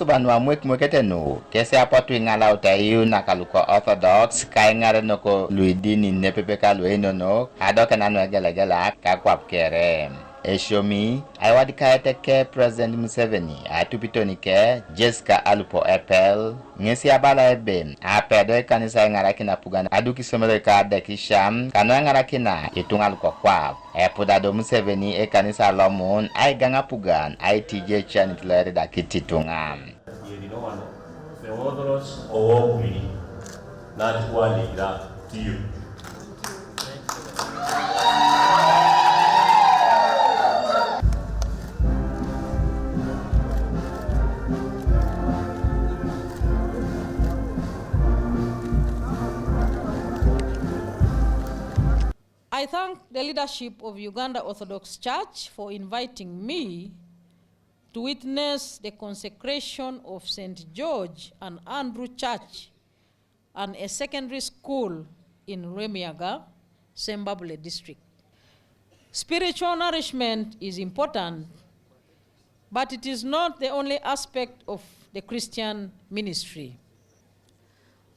subanwa mwekete no kese apotu ngala utayu nakaluko orthodox kai ngare noko luidini nepepeka lueno no adoka nanu egela kakwap kere Eshomi aiwadi kaete ke President Museveni atupitoni ke Jessica alupo epel ngesi abala ebe apedo Ekanisa ngarakina Apugan aduki somere ka dekisham kano ngarakina itungaluko kwap epudado Museveni Ekanisa lomun Aigang Apugan Aitiji chanitleri da kititungam I thank the leadership of Uganda Orthodox Church for inviting me to witness the consecration of St. George and Andrew Church and a secondary school in Remiaga, Sembabule district. Spiritual nourishment is important, but it is not the only aspect of the Christian ministry.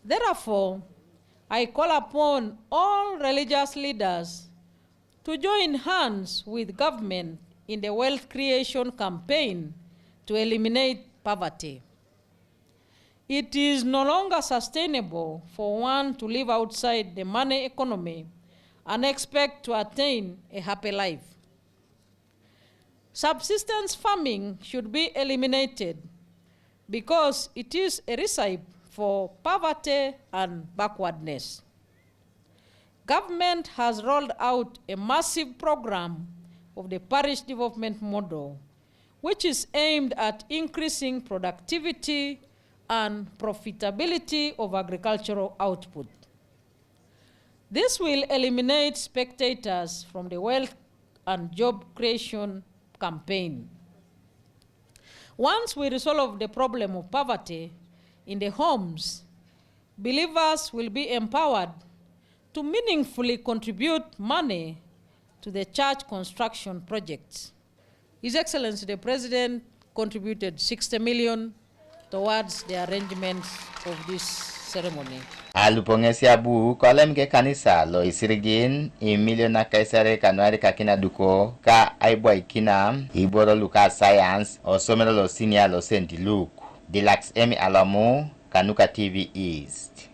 Therefore, I call upon all religious leaders to join hands with government in the wealth creation campaign to eliminate poverty. It is no longer sustainable for one to live outside the money economy and expect to attain a happy life. Subsistence farming should be eliminated because it is a recipe for poverty and backwardness. Government has rolled out a massive program of the parish development model, which is aimed at increasing productivity and profitability of agricultural output. This will eliminate spectators from the wealth and job creation campaign. Once we resolve the problem of poverty in the homes, believers will be empowered to meaningfully contribute money to the church construction projects. His Excellency the President contributed 60 million towards the arrangements of this ceremony. Alupongesi abu kolem ke kanisa lo isirigin imilio na kaisare kanuari kakina duko ka aiboy kina iboro luka science o somero lo senior lo senti luke. Dilax Emi Alamu, Kanuka TV East.